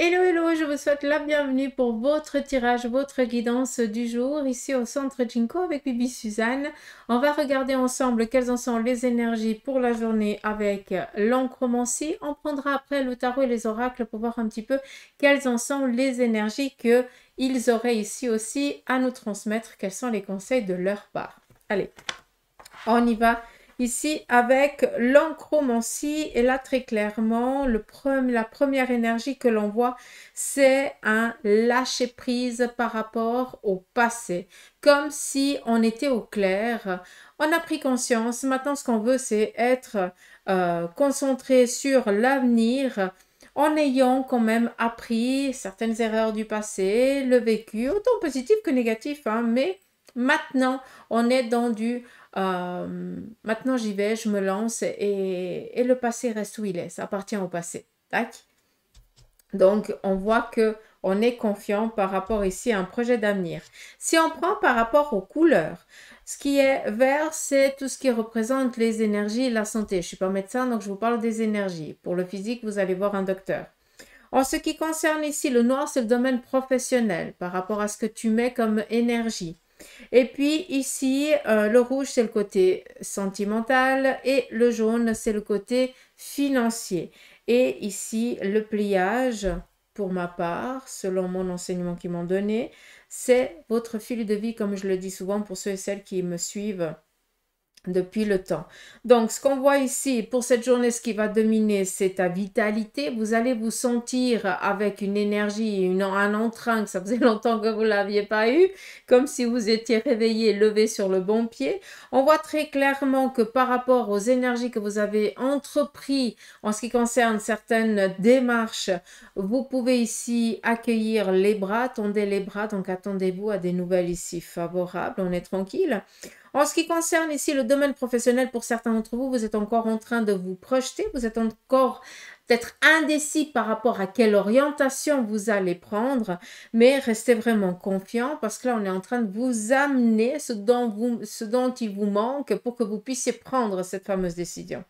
Hello, hello, je vous souhaite la bienvenue pour votre tirage, votre guidance du jour, ici au centre Jinko avec Bibi Suzanne. On va regarder ensemble quelles en sont les énergies pour la journée avec l'encromancie. On prendra après le tarot et les oracles pour voir un petit peu quelles en sont les énergies qu'ils auraient ici aussi à nous transmettre, quels sont les conseils de leur part. Allez, on y va. Ici, avec l'encromancie, et là, très clairement, la première énergie que l'on voit, c'est un lâcher-prise par rapport au passé. Comme si on était au clair, on a pris conscience. Maintenant, ce qu'on veut, c'est être concentré sur l'avenir, en ayant quand même appris certaines erreurs du passé, le vécu, autant positif que négatif, hein, mais maintenant, on est dans du maintenant j'y vais, je me lance et le passé reste où il est, ça appartient au passé. Tac. Donc on voit que on est confiant par rapport ici à un projet d'avenir. Si on prend par rapport aux couleurs, ce qui est vert, c'est tout ce qui représente les énergies et la santé. Je ne suis pas médecin, donc je vous parle des énergies. Pour le physique, vous allez voir un docteur. En ce qui concerne ici le noir, c'est le domaine professionnel par rapport à ce que tu mets comme énergie. Et puis ici, le rouge, c'est le côté sentimental et le jaune, c'est le côté financier. Et ici, le pliage, pour ma part, selon mon enseignement qu'ils m'ont donné, c'est votre fil de vie, comme je le dis souvent pour ceux et celles qui me suivent depuis le temps. Donc, ce qu'on voit ici, pour cette journée, ce qui va dominer, c'est ta vitalité. Vous allez vous sentir avec une énergie, un entrain que ça faisait longtemps que vous ne l'aviez pas eu, comme si vous étiez réveillé, levé sur le bon pied. On voit très clairement que par rapport aux énergies que vous avez entrepris en ce qui concerne certaines démarches, vous pouvez ici accueillir les bras, tendez les bras, donc attendez-vous à des nouvelles ici favorables, on est tranquille. En ce qui concerne ici le domaine professionnel, pour certains d'entre vous, vous êtes encore en train de vous projeter, vous êtes encore peut-être indécis par rapport à quelle orientation vous allez prendre, mais restez vraiment confiant parce que là, on est en train de vous amener ce dont il vous manque pour que vous puissiez prendre cette fameuse décision.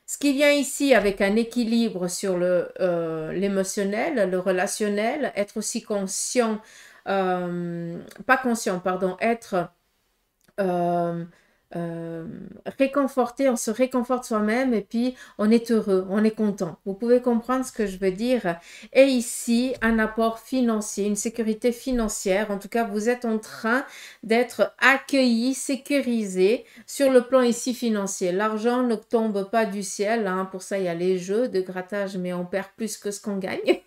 Ce qui vient ici avec un équilibre sur l'émotionnel, le relationnel, être aussi conscient, pas conscient, pardon, être euh, euh, réconforté, on se réconforte soi-même et puis on est heureux, on est content. Vous pouvez comprendre ce que je veux dire. Et ici, un apport financier, une sécurité financière. En tout cas, vous êtes en train d'être accueilli, sécurisé sur le plan ici financier. L'argent ne tombe pas du ciel. Hein. Pour ça, il y a les jeux de grattage, mais on perd plus que ce qu'on gagne.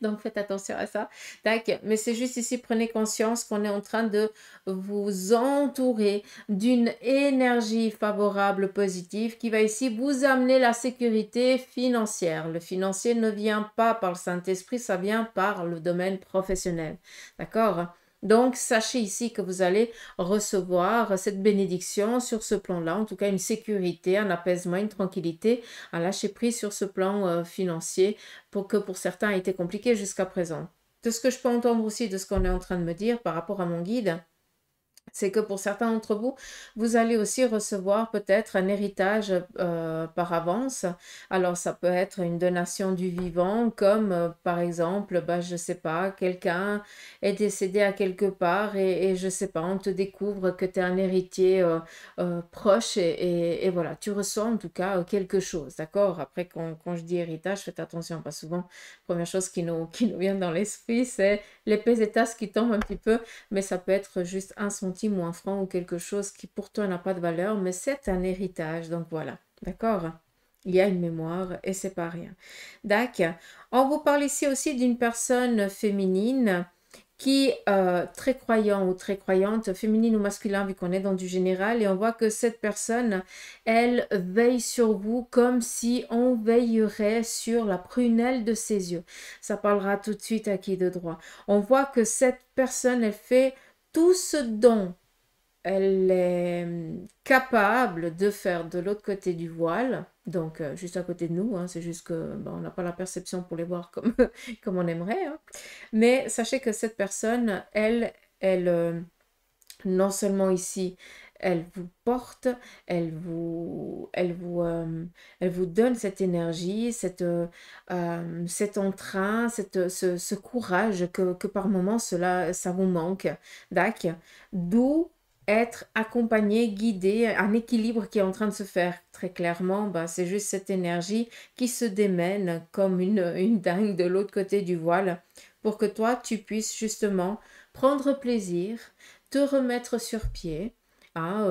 Donc, faites attention à ça. Tac. Mais c'est juste ici, prenez conscience qu'on est en train de vous entourer d'une énergie favorable, positive, qui va ici vous amener la sécurité financière. Le financier ne vient pas par le Saint-Esprit, ça vient par le domaine professionnel. D'accord? Donc, sachez ici que vous allez recevoir cette bénédiction sur ce plan-là, en tout cas une sécurité, un apaisement, une tranquillité, un lâcher-prise sur ce plan financier pour que pour certains a été compliqué jusqu'à présent. De ce que je peux entendre aussi de ce qu'on est en train de me dire par rapport à mon guide, c'est que pour certains d'entre vous, vous allez aussi recevoir peut-être un héritage par avance. Alors, ça peut être une donation du vivant, comme par exemple, bah, je ne sais pas, quelqu'un est décédé à quelque part et je ne sais pas, on te découvre que tu es un héritier proche et voilà, tu reçois en tout cas quelque chose, d'accord? Après, quand je dis héritage, faites attention, pas souvent, première chose qui nous vient dans l'esprit, c'est les pesetas qui tombent un petit peu, mais ça peut être juste un centime ou un franc ou quelque chose qui pour toi n'a pas de valeur, mais c'est un héritage. Donc voilà, d'accord? Il y a une mémoire et c'est pas rien. D'accord. On vous parle ici aussi d'une personne féminine qui, très croyant ou très croyante, féminine ou masculin, vu qu'on est dans du général, et on voit que cette personne, elle veille sur vous comme si on veillerait sur la prunelle de ses yeux. Ça parlera tout de suite à qui de droit. On voit que cette personne, elle fait tout ce dont elle est capable de faire de l'autre côté du voile, donc juste à côté de nous, hein, c'est juste que on n'a pas la perception pour les voir comme, comme on aimerait, hein. Mais sachez que cette personne, elle non seulement ici, elle vous porte, elle vous donne cette énergie, cet entrain, ce courage que par moments ça vous manque. D'accord? D'où être accompagné, guidé, un équilibre qui est en train de se faire très clairement. Ben, c'est juste cette énergie qui se démène comme une dingue de l'autre côté du voile pour que toi, tu puisses justement prendre plaisir, te remettre sur pied, hein,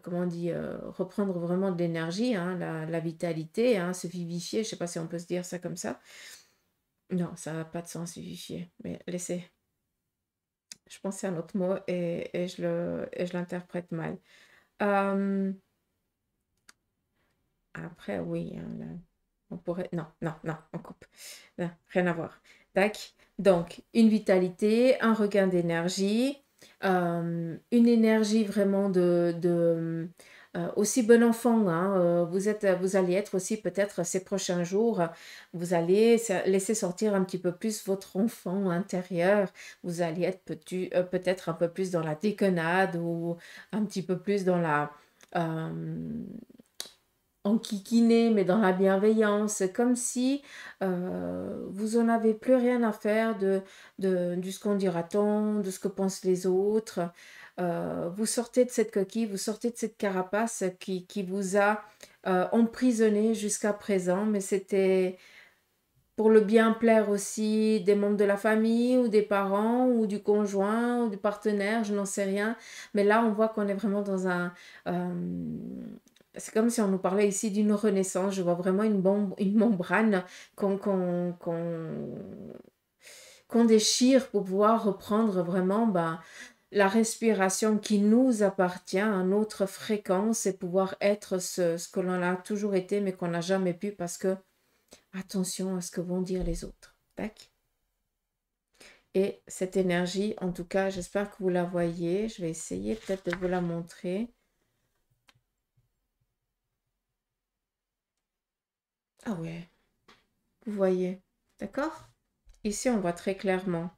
comment on dit, reprendre vraiment de l'énergie, hein, la vitalité, hein, se vivifier, je ne sais pas si on peut se dire ça comme ça. Non, ça n'a pas de sens, vivifier, mais laissez. Je pensais à un autre mot et je l'interprète mal. Euh, Après, oui, hein, là, on pourrait... Non, non, non, on coupe. Non, rien à voir. Tac. Donc, une vitalité, un regain d'énergie, une énergie vraiment aussi bon enfant, hein, vous allez être aussi peut-être ces prochains jours, vous allez laisser sortir un petit peu plus votre enfant intérieur, vous allez être peut-être un peu plus dans la déconnade ou un petit peu plus dans euh, enquiquiner, mais dans la bienveillance, comme si vous en avez plus rien à faire de ce qu'on dira-t-on, de ce que pensent les autres. Vous sortez de cette coquille, vous sortez de cette carapace qui vous a emprisonné jusqu'à présent, mais c'était pour le bien plaire aussi des membres de la famille ou des parents ou du conjoint ou du partenaire, je n'en sais rien. Mais là, on voit qu'on est vraiment dans c'est comme si on nous parlait ici d'une renaissance. Je vois vraiment une membrane qu'on déchire pour pouvoir reprendre vraiment la respiration qui nous appartient à notre fréquence et pouvoir être ce que l'on a toujours été mais qu'on n'a jamais pu parce que attention à ce que vont dire les autres. Tac. Et cette énergie, en tout cas, j'espère que vous la voyez. Je vais essayer peut-être de vous la montrer. Ah ouais, vous voyez. D'accord? Ici, on voit très clairement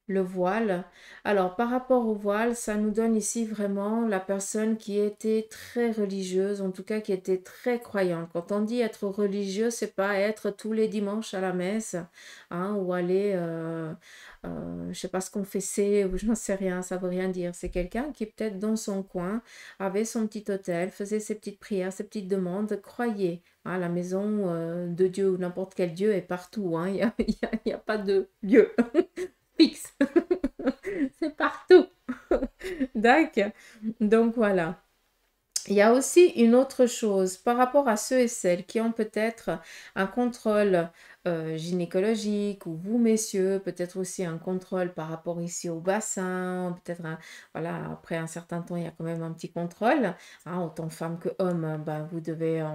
le voile. Alors, par rapport au voile, ça nous donne ici vraiment la personne qui était très religieuse, en tout cas qui était très croyante. Quand on dit être religieux, c'est pas être tous les dimanches à la messe, hein, ou aller, je sais pas ce qu'on fait, ou je n'en sais rien, ça veut rien dire. C'est quelqu'un qui peut-être dans son coin avait son petit hôtel, faisait ses petites prières, ses petites demandes, croyait. Hein, la maison de Dieu ou n'importe quel Dieu est partout. Hein, il y a pas de lieu fixe. C'est partout. D'accord. Donc voilà. Il y a aussi une autre chose par rapport à ceux et celles qui ont peut-être un contrôle gynécologique ou vous messieurs, peut-être aussi un contrôle par rapport ici au bassin, peut-être voilà, après un certain temps il y a quand même un petit contrôle, hein, autant femmes que hommes, ben,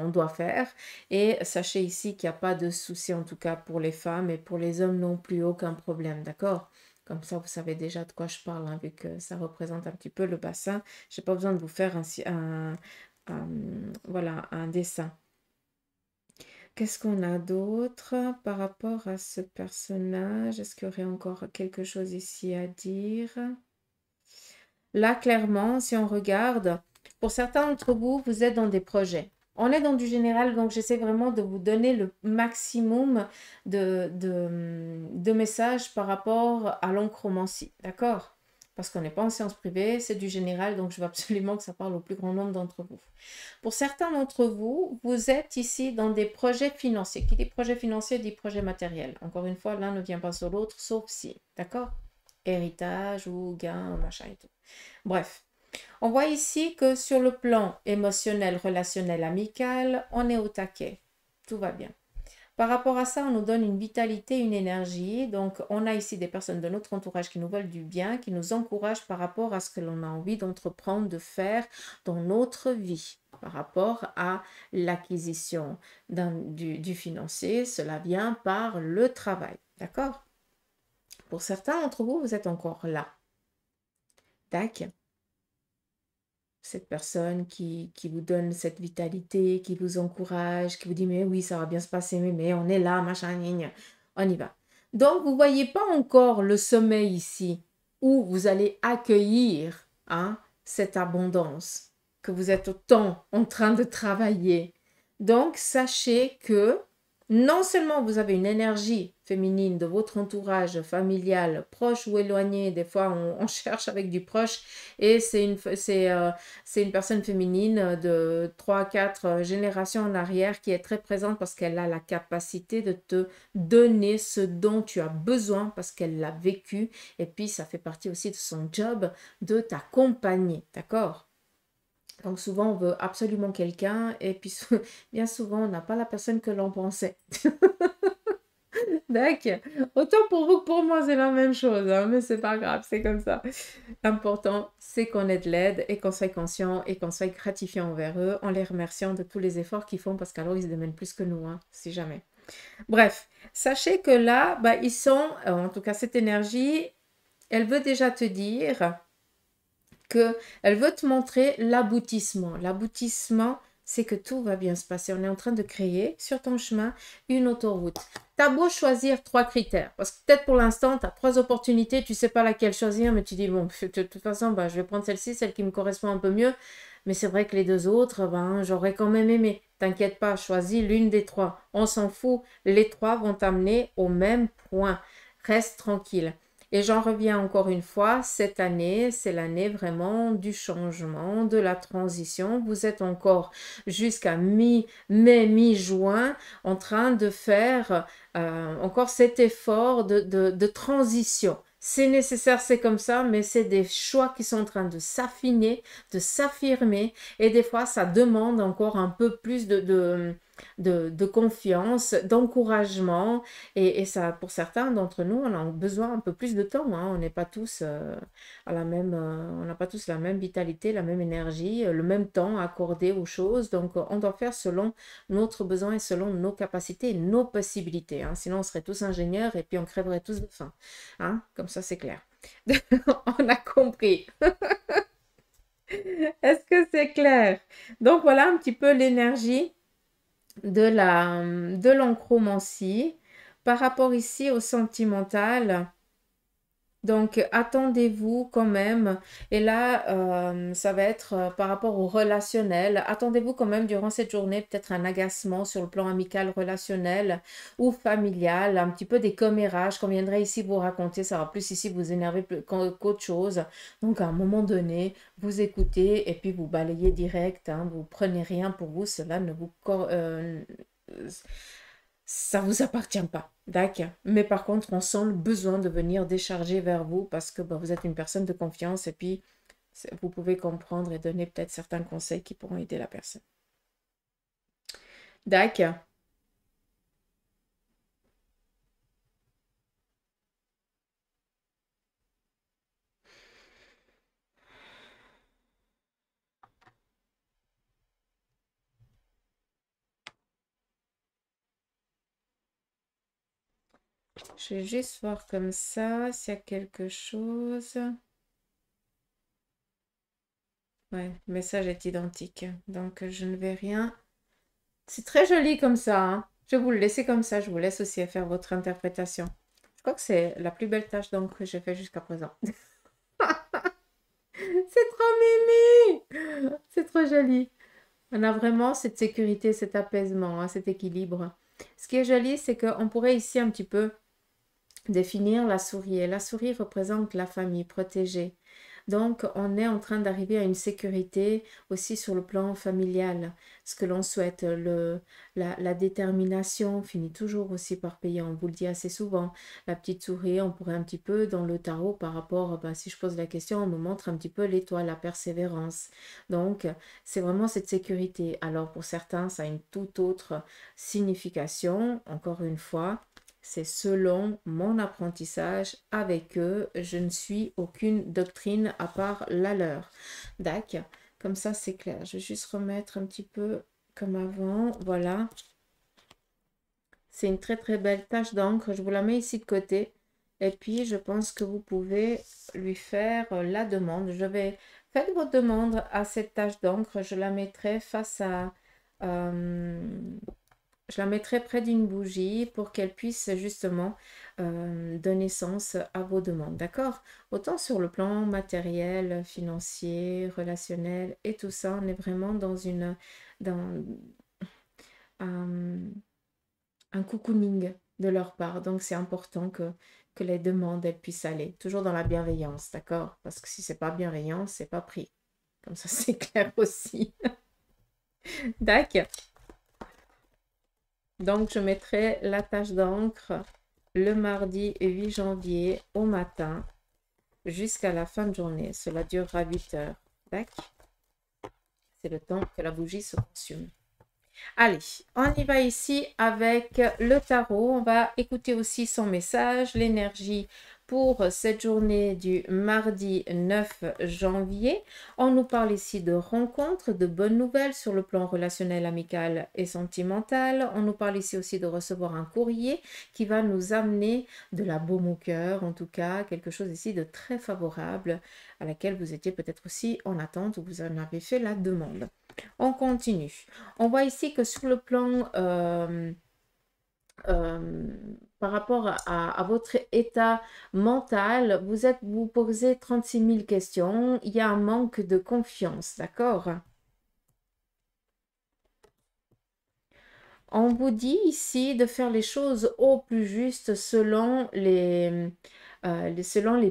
on doit faire et sachez ici qu'il n'y a pas de souci en tout cas pour les femmes et pour les hommes non plus, aucun problème, d'accord? Comme ça, vous savez déjà de quoi je parle, hein, vu que ça représente un petit peu le bassin. Je n'ai pas besoin de vous faire voilà, un dessin. Qu'est-ce qu'on a d'autre par rapport à ce personnage? Est-ce qu'il y aurait encore quelque chose ici à dire? Là, clairement, si on regarde, pour certains d'entre vous, vous êtes dans des projets. On est dans du général, donc j'essaie vraiment de vous donner le maximum de messages par rapport à l'oncromancie. D'accord? Parce qu'on n'est pas en séance privée, c'est du général, donc je veux absolument que ça parle au plus grand nombre d'entre vous. Pour certains d'entre vous, vous êtes ici dans des projets financiers. Qui dit projet financier dit projet matériel. Encore une fois, l'un ne vient pas sur l'autre, sauf si. D'accord? Héritage ou gain, machin et tout. Bref, on voit ici que sur le plan émotionnel, relationnel, amical, on est au taquet. Tout va bien. Par rapport à ça, on nous donne une vitalité, une énergie. Donc, on a ici des personnes de notre entourage qui nous veulent du bien, qui nous encouragent par rapport à ce que l'on a envie d'entreprendre, de faire dans notre vie, par rapport à l'acquisition du financier. Cela vient par le travail. D'accord? Pour certains d'entre vous, vous êtes encore là. Tac. Cette personne qui vous donne cette vitalité, qui vous encourage, qui vous dit mais oui, ça va bien se passer, mais on est là, machin, gna, gna. On y va. Donc, vous ne voyez pas encore le sommet ici, où vous allez accueillir cette abondance que vous êtes autant en train de travailler. Donc, sachez que non seulement vous avez une énergie féminine de votre entourage familial, proche ou éloigné, des fois on cherche avec du proche, et c'est une personne féminine de 3 à 4 générations en arrière qui est très présente parce qu'elle a la capacité de te donner ce dont tu as besoin parce qu'elle l'a vécu, et puis ça fait partie aussi de son job de t'accompagner, d'accord? Donc souvent, on veut absolument quelqu'un et puis bien souvent, on n'a pas la personne que l'on pensait. D'accord. Autant pour vous que pour moi, c'est la même chose, hein, mais c'est pas grave, c'est comme ça. L'important, c'est qu'on ait de l'aide et qu'on soit conscient et qu'on soit gratifiant envers eux en les remerciant de tous les efforts qu'ils font parce qu'alors ils se démènent plus que nous, hein, si jamais. Bref, sachez que là, bah, ils sont, en tout cas cette énergie, elle veut déjà te dire qu'elle veut te montrer l'aboutissement. L'aboutissement, c'est que tout va bien se passer. On est en train de créer sur ton chemin une autoroute. Tu as beau choisir 3 critères, parce que peut-être pour l'instant, tu as 3 opportunités, tu ne sais pas laquelle choisir, mais tu dis, bon, de toute façon, bah, je vais prendre celle-ci, celle qui me correspond un peu mieux. Mais c'est vrai que les 2 autres, ben, j'aurais quand même aimé. T'inquiète pas, choisis l'une des 3. On s'en fout. Les 3 vont t'amener au même point. Reste tranquille. Et j'en reviens encore une fois, cette année, c'est l'année vraiment du changement, de la transition. Vous êtes encore jusqu'à mi-mai, mi-juin en train de faire encore cet effort de transition. C'est nécessaire, c'est comme ça, mais c'est des choix qui sont en train de s'affiner, de s'affirmer, et des fois, ça demande encore un peu plus de confiance, d'encouragement, et ça, pour certains d'entre nous, on a besoin un peu plus de temps, hein. On n'est pas tous on n'a pas tous la même vitalité, la même énergie, le même temps accordé aux choses, donc on doit faire selon notre besoin et selon nos capacités et nos possibilités, hein. Sinon, on serait tous ingénieurs et puis on crèverait tous de faim, hein. Comme ça, c'est clair. On a compris. Est-ce que c'est clair? Donc voilà un petit peu l'énergie de l'enchromancie par rapport ici au sentimental. Donc, attendez-vous quand même, et là, ça va être par rapport au relationnel, attendez-vous quand même durant cette journée peut-être un agacement sur le plan amical, relationnel ou familial, un petit peu des commérages qu'on viendrait ici vous raconter, ça va plus ici vous énerver qu'autre chose. Donc, à un moment donné, vous écoutez et puis vous balayez direct, hein, vous prenez rien pour vous, cela ne vous... ça vous appartient pas, d'accord? Mais par contre, on sent le besoin de venir décharger vers vous parce que bah, vous êtes une personne de confiance et puis vous pouvez comprendre et donner peut-être certains conseils qui pourront aider la personne. D'accord. Je vais juste voir comme ça s'il y a quelque chose. Ouais, le message est identique. Donc, je ne vais rien. C'est très joli comme ça, hein. Je vais vous le laisser comme ça. Je vous laisse aussi faire votre interprétation. Je crois que c'est la plus belle tâche d'encre que j'ai fait jusqu'à présent. C'est trop mimi! C'est trop joli. On a vraiment cette sécurité, cet apaisement, hein, cet équilibre. Ce qui est joli, c'est qu'on pourrait ici un petit peu définir la souris. Et la souris représente la famille protégée. Donc, on est en train d'arriver à une sécurité aussi sur le plan familial. Ce que l'on souhaite, la détermination finit toujours aussi par payer. On vous le dit assez souvent. La petite souris, on pourrait un petit peu dans le tarot par rapport, ben, si je pose la question, on me montre un petit peu l'étoile, la persévérance. Donc, c'est vraiment cette sécurité. Alors, pour certains, ça a une toute autre signification. Encore une fois, c'est selon mon apprentissage avec eux. Je ne suis aucune doctrine à part la leur. D'accord. Comme ça, c'est clair. Je vais juste remettre un petit peu comme avant. Voilà. C'est une très très belle tache d'encre. Je vous la mets ici de côté. Et puis, je pense que vous pouvez lui faire la demande. Je vais faire votre demande à cette tache d'encre. Je la mettrai face à... Je la mettrai près d'une bougie pour qu'elle puisse justement donner sens à vos demandes, d'accord? Autant sur le plan matériel, financier, relationnel et tout ça, on est vraiment dans un cocooning de leur part. Donc, c'est important que les demandes, elles puissent aller. Toujours dans la bienveillance, d'accord? Parce que si c'est pas bienveillant, c'est pas pris. Comme ça, c'est clair aussi. D'accord. Donc, je mettrai la tache d'encre le mardi 8 janvier au matin jusqu'à la fin de journée. Cela durera 8 heures. D'accord? C'est le temps que la bougie se consume. Allez, on y va ici avec le tarot. On va écouter aussi son message, l'énergie pour cette journée du mardi 9 janvier. On nous parle ici de rencontres, de bonnes nouvelles sur le plan relationnel, amical et sentimental. On nous parle ici aussi de recevoir un courrier qui va nous amener de la baume au cœur, en tout cas, quelque chose ici de très favorable à laquelle vous étiez peut-être aussi en attente ou vous en avez fait la demande. On continue. On voit ici que sur le plan par rapport à votre état mental, vous posez 36 000 questions. Il y a un manque de confiance, d'accord? On vous dit ici de faire les choses au plus juste selon les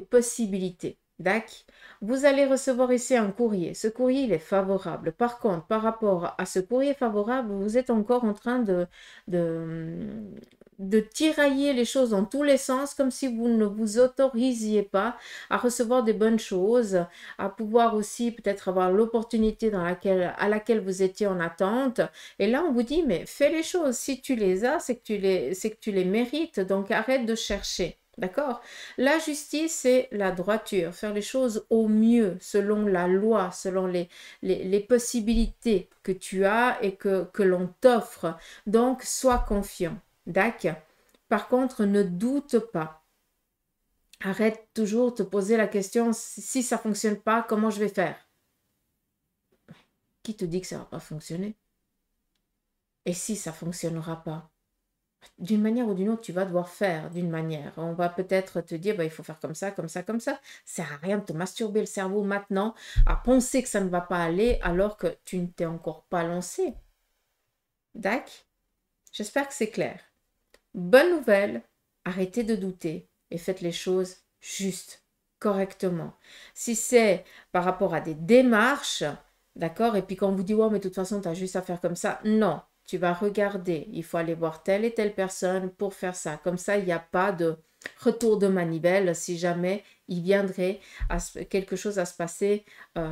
possibilités. D'accord? Vous allez recevoir ici un courrier. Ce courrier, il est favorable. Par contre, par rapport à ce courrier favorable, vous êtes encore en train de tirailler les choses dans tous les sens, comme si vous ne vous autorisiez pas à recevoir des bonnes choses, à pouvoir aussi peut-être avoir l'opportunité à laquelle vous étiez en attente. Et là, on vous dit, mais fais les choses. Si tu les as, c'est que tu les mérites. Donc, arrête de chercher. D'accord? La justice, c'est la droiture. Faire les choses au mieux, selon la loi, selon les possibilités que tu as et que l'on t'offre. Donc, sois confiant. D'accord? Par contre, ne doute pas. Arrête toujours de te poser la question, si ça ne fonctionne pas, comment je vais faire? Qui te dit que ça ne va pas fonctionner? Et si ça ne fonctionnera pas? D'une manière ou d'une autre, tu vas devoir faire d'une manière. On va peut-être te dire, bah, il faut faire comme ça, comme ça, comme ça. Ça sert à rien de te masturber le cerveau maintenant à penser que ça ne va pas aller alors que tu ne t'es encore pas lancé. D'accord? J'espère que c'est clair. Bonne nouvelle, arrêtez de douter et faites les choses juste, correctement. Si c'est par rapport à des démarches, d'accord, et puis quand on vous dit, ouais, mais de toute façon, tu as juste à faire comme ça, non, tu vas regarder, il faut aller voir telle et telle personne pour faire ça. Comme ça, il n'y a pas de retour de manivelle si jamais il viendrait quelque chose à se passer à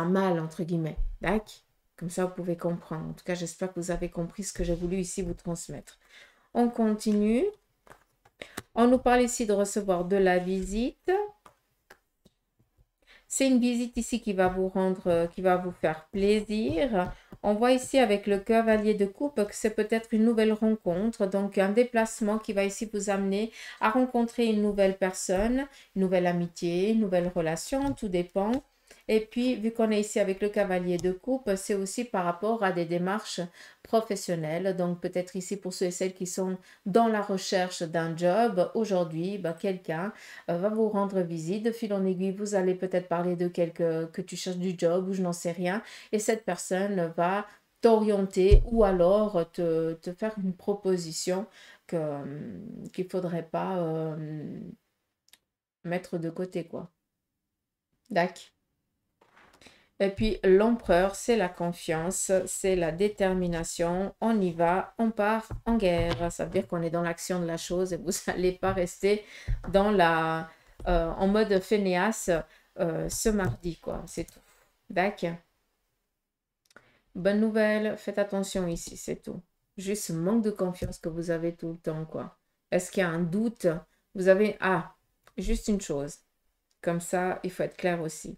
mal, entre guillemets. D'accord? Comme ça, vous pouvez comprendre. En tout cas, j'espère que vous avez compris ce que j'ai voulu ici vous transmettre. On continue. On nous parle ici de recevoir de la visite. C'est une visite ici qui va vous faire plaisir. On voit ici avec le cavalier de coupe que c'est peut-être une nouvelle rencontre. Donc, un déplacement qui va ici vous amener à rencontrer une nouvelle personne, une nouvelle amitié, une nouvelle relation, tout dépend. Et puis, vu qu'on est ici avec le cavalier de coupe, c'est aussi par rapport à des démarches professionnelles. Donc, peut-être ici pour ceux et celles qui sont dans la recherche d'un job, aujourd'hui, quelqu'un va vous rendre visite. De fil en aiguille, vous allez peut-être parler de que tu cherches du job ou je n'en sais rien. Et cette personne va t'orienter ou alors te faire une proposition qu'il ne faudrait pas mettre de côté, quoi. D'accord? Et puis l'empereur, c'est la confiance, c'est la détermination. On y va, on part en guerre. Ça veut dire qu'on est dans l'action de la chose et vous n'allez pas rester en mode fainéas ce mardi, quoi. C'est tout. D'accord? Bonne nouvelle, faites attention ici, c'est tout. Juste ce manque de confiance que vous avez tout le temps, quoi. Est-ce qu'il y a un doute? Vous avez... Ah, juste une chose. Comme ça, il faut être clair aussi.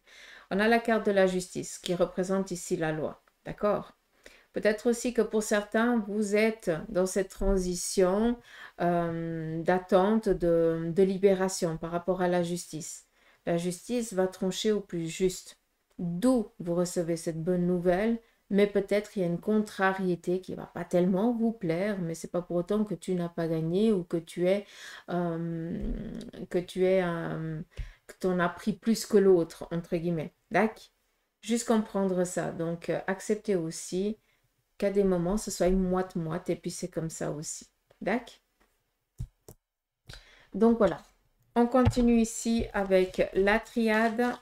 On a la carte de la justice qui représente ici la loi. D'accord? Peut-être aussi que pour certains, vous êtes dans cette transition d'attente de libération par rapport à la justice. La justice va trancher au plus juste. D'où vous recevez cette bonne nouvelle mais peut-être il y a une contrariété qui va pas tellement vous plaire, mais c'est pas pour autant que tu n'as pas gagné ou que tu es, que tu es, que tu en as pris plus que l'autre, entre guillemets. D'accord? Juste comprendre ça. Donc, accepter aussi qu'à des moments, ce soit une moite-moite, et puis c'est comme ça aussi. D'accord? Donc, voilà. On continue ici avec la triade.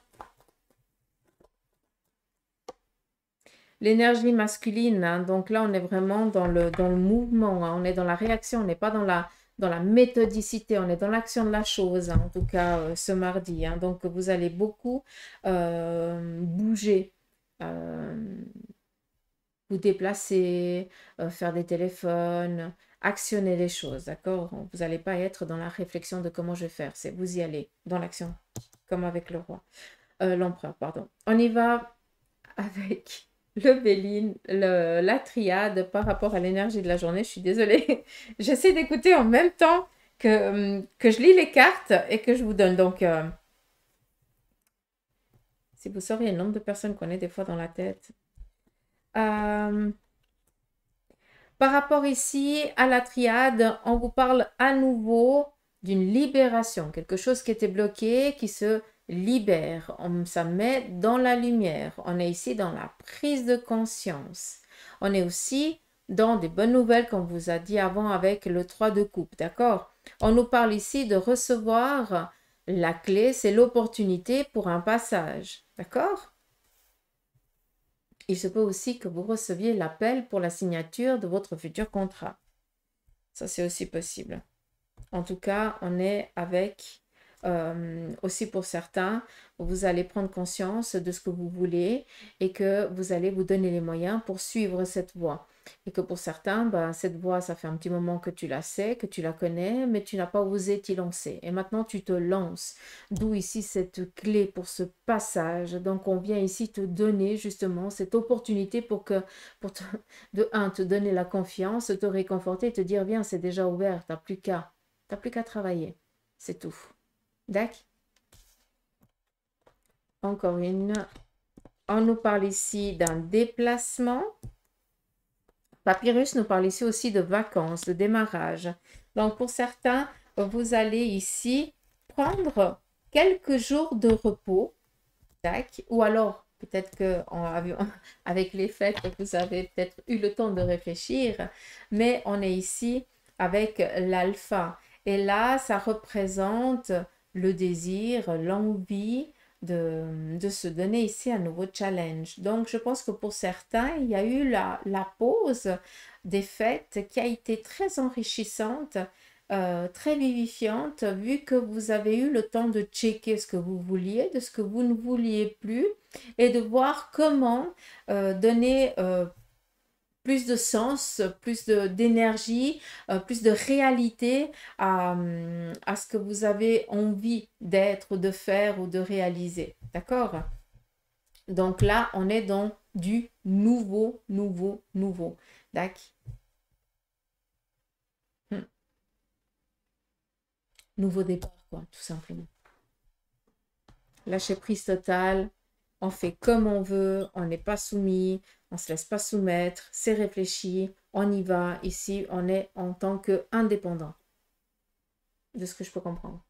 L'énergie masculine, hein, donc là, on est vraiment dans le mouvement, hein, on est dans la réaction, on n'est pas dans la méthodicité, on est dans l'action de la chose, hein, en tout cas ce mardi. Hein, donc, vous allez beaucoup bouger, vous déplacer, faire des téléphones, actionner les choses, d'accord? Vous n'allez pas être dans la réflexion de comment je vais faire, c'est vous y allez, dans l'action, comme avec le roi, l'empereur, pardon. On y va avec le Béline, la triade par rapport à l'énergie de la journée. Je suis désolée. J'essaie d'écouter en même temps que je lis les cartes et que je vous donne. Donc, si vous sauriez le nombre de personnes qu'on est des fois dans la tête. Par rapport ici à la triade, on vous parle à nouveau d'une libération, quelque chose qui était bloqué, qui se libère. On ça met dans la lumière. On est ici dans la prise de conscience. On est aussi dans des bonnes nouvelles, comme vous a dit avant avec le 3 de coupe, d'accord? On nous parle ici de recevoir la clé, c'est l'opportunité pour un passage, d'accord? Il se peut aussi que vous receviez l'appel pour la signature de votre futur contrat. Ça, c'est aussi possible. En tout cas, on est avec, aussi pour certains, vous allez prendre conscience de ce que vous voulez et que vous allez vous donner les moyens pour suivre cette voie. Et que pour certains, ben, cette voie, ça fait un petit moment que tu la sais, que tu la connais, mais tu n'as pas osé t'y lancer. Et maintenant, tu te lances. D'où ici cette clé pour ce passage. Donc, on vient ici te donner justement cette opportunité pour de un, te donner la confiance, te réconforter, te dire, viens, c'est déjà ouvert, tu n'as plus qu'à travailler. C'est tout. D'accord? Encore une. On nous parle ici d'un déplacement. Papyrus nous parle ici aussi de vacances, de démarrage. Donc, pour certains, vous allez ici prendre quelques jours de repos. Tac, ou alors, peut-être que avec les fêtes, vous avez peut-être eu le temps de réfléchir, mais on est ici avec l'alpha. Et là, ça représente le désir, l'envie de se donner ici un nouveau challenge. Donc, je pense que pour certains, il y a eu la pause des fêtes qui a été très enrichissante, très vivifiante, vu que vous avez eu le temps de checker ce que vous vouliez, de ce que vous ne vouliez plus, et de voir comment donner plus de sens, plus d'énergie, plus de réalité à ce que vous avez envie d'être, de faire ou de réaliser. D'accord? Donc là, on est dans du nouveau, nouveau, nouveau. D'accord? Nouveau départ, quoi, tout simplement. Lâcher prise totale, on fait comme on veut, on n'est pas soumis, on ne se laisse pas soumettre, c'est réfléchi, on y va. Ici, on est en tant qu'indépendant, de ce que je peux comprendre.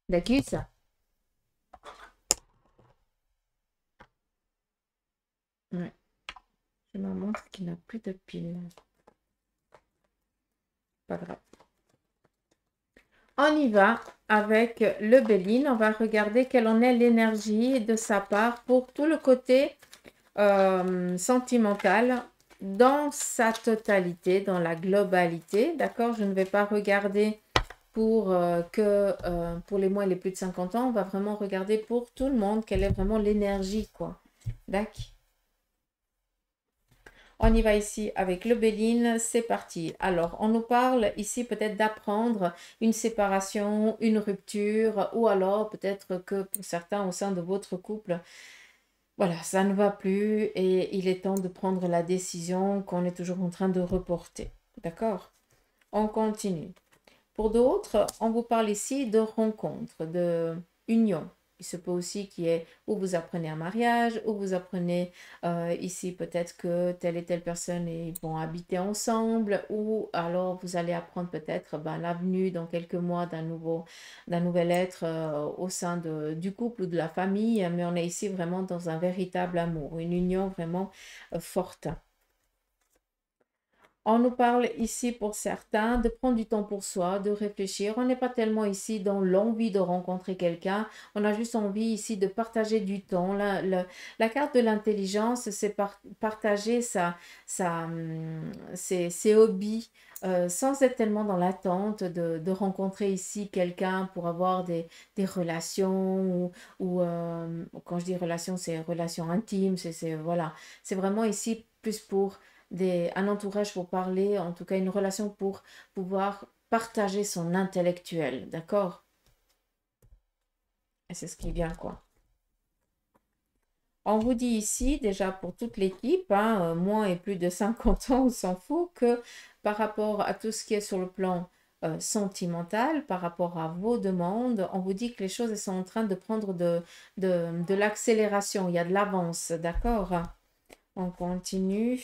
D'accord, ça? Ouais. Je me montre qu'il n'a plus de piles. Pas grave. On y va avec le Béline. On va regarder quelle en est l'énergie de sa part pour tout le côté sentimental dans sa totalité, dans la globalité. D'accord? Je ne vais pas regarder pour pour les moins et les plus de 50 ans. On va vraiment regarder pour tout le monde quelle est vraiment l'énergie, quoi. D'accord? On y va ici avec le Béline, c'est parti. Alors, on nous parle ici peut-être d'apprendre une séparation, une rupture, ou alors peut-être que pour certains au sein de votre couple, voilà, ça ne va plus et il est temps de prendre la décision qu'on est toujours en train de reporter. D'accord? On continue. Pour d'autres, on vous parle ici de rencontre, de union. Il se peut aussi qu'il y ait, ou vous apprenez un mariage, ou vous apprenez ici peut-être que telle et telle personne et ils vont habiter ensemble, ou alors vous allez apprendre peut-être ben, l'avenue dans quelques mois d'un nouvel être au sein du couple ou de la famille, mais on est ici vraiment dans un véritable amour, une union vraiment forte. On nous parle ici pour certains de prendre du temps pour soi, de réfléchir. On n'est pas tellement ici dans l'envie de rencontrer quelqu'un. On a juste envie ici de partager du temps. La carte de l'intelligence, c'est partager ses hobbies sans être tellement dans l'attente de rencontrer ici quelqu'un pour avoir des relations ou quand je dis relations, c'est relations intimes. Voilà. C'est vraiment ici plus pour un entourage pour parler, en tout cas une relation pour pouvoir partager son intellectuel, d'accord? Et c'est ce qui vient, quoi. On vous dit ici, déjà pour toute l'équipe, hein, moins et plus de 50 ans, on s'en fout, que par rapport à tout ce qui est sur le plan sentimental, par rapport à vos demandes, on vous dit que les choses elles sont en train de prendre de l'accélération, il y a de l'avance, d'accord? On continue.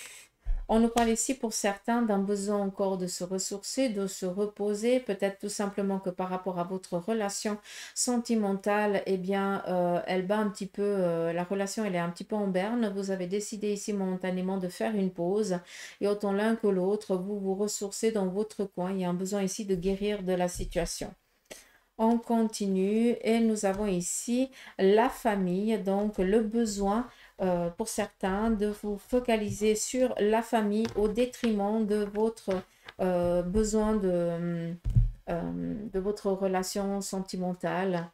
On nous parle ici pour certains d'un besoin encore de se ressourcer, de se reposer, peut-être tout simplement que par rapport à votre relation sentimentale, eh bien, elle bat un petit peu, la relation, elle est un petit peu en berne. Vous avez décidé ici momentanément de faire une pause et autant l'un que l'autre, vous vous ressourcez dans votre coin. Il y a un besoin ici de guérir de la situation. On continue et nous avons ici la famille, donc le besoin pour certains de vous focaliser sur la famille au détriment de votre besoin de votre relation sentimentale.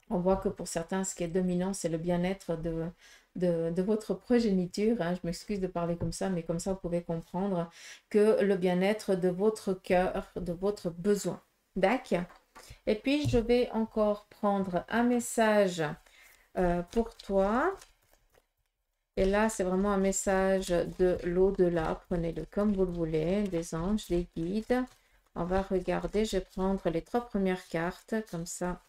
On voit que pour certains, ce qui est dominant, c'est le bien-être de votre progéniture. Hein. Je m'excuse de parler comme ça, mais comme ça, vous pouvez comprendre que le bien-être de votre cœur, de votre besoin. D'accord? Et puis, je vais encore prendre un message pour toi. Et là, c'est vraiment un message de l'au-delà. Prenez-le comme vous le voulez, des anges, des guides. On va regarder, je vais prendre les 3 premières cartes, comme ça.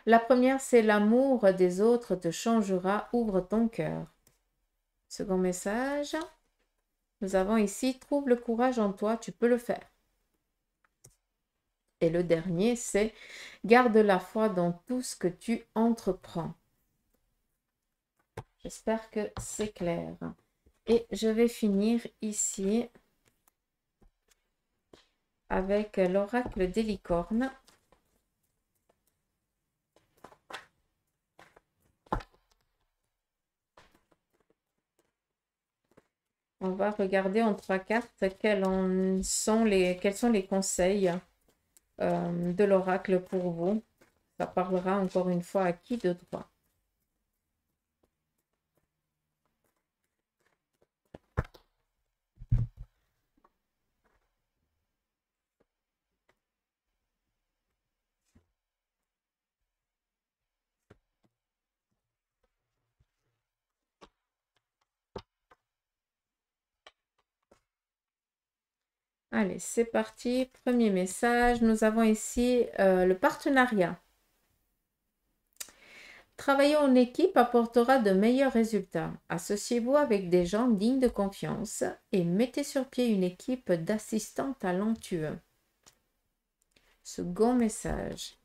La première, c'est l'amour des autres te changera, ouvre ton cœur. Second message, nous avons ici, trouve le courage en toi, tu peux le faire. Et le dernier, c'est garde la foi dans tout ce que tu entreprends. J'espère que c'est clair. Et je vais finir ici avec l'oracle des licornes. On va regarder en 3 cartes quels sont les conseils de l'oracle pour vous. Ça parlera encore une fois à qui de droit. Allez, c'est parti. Premier message. Nous avons ici le partenariat. Travailler en équipe apportera de meilleurs résultats. Associez-vous avec des gens dignes de confiance et mettez sur pied une équipe d'assistants talentueux. Second message.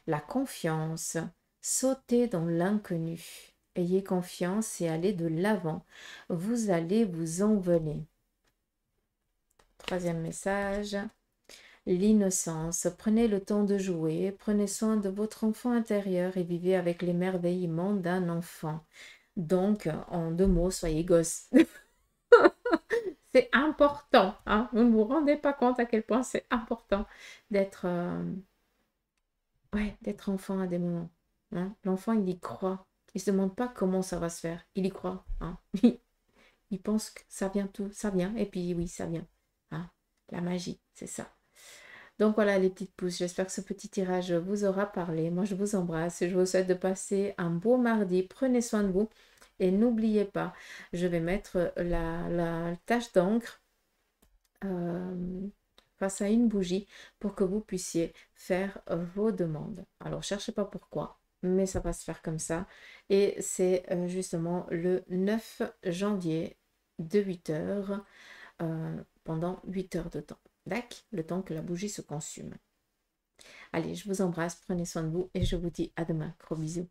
La confiance. Sautez dans l'inconnu. Ayez confiance et allez de l'avant. Vous allez vous envoler. Troisième message. L'innocence. Prenez le temps de jouer, prenez soin de votre enfant intérieur et vivez avec l'émerveillement d'un enfant. Donc, en 2 mots, soyez gosse. C'est important. Hein? Vous ne vous rendez pas compte à quel point c'est important d'être d'être enfant à des moments. Hein? L'enfant, il y croit. Il ne se demande pas comment ça va se faire. Il y croit. Hein? Il pense que ça vient tout. Ça vient. Et puis oui, ça vient. Hein? La magie, c'est ça. Donc voilà les petites pouces, j'espère que ce petit tirage vous aura parlé. Moi je vous embrasse et je vous souhaite de passer un beau mardi. Prenez soin de vous et n'oubliez pas, je vais mettre la tache d'encre comme face à une bougie pour que vous puissiez faire vos demandes. Alors, cherchez pas pourquoi, mais ça va se faire comme ça. Et c'est justement le 9 janvier de 8 heures pendant 8 heures de temps. D'accord? Le temps que la bougie se consume. Allez, je vous embrasse, prenez soin de vous et je vous dis à demain. Gros bisous.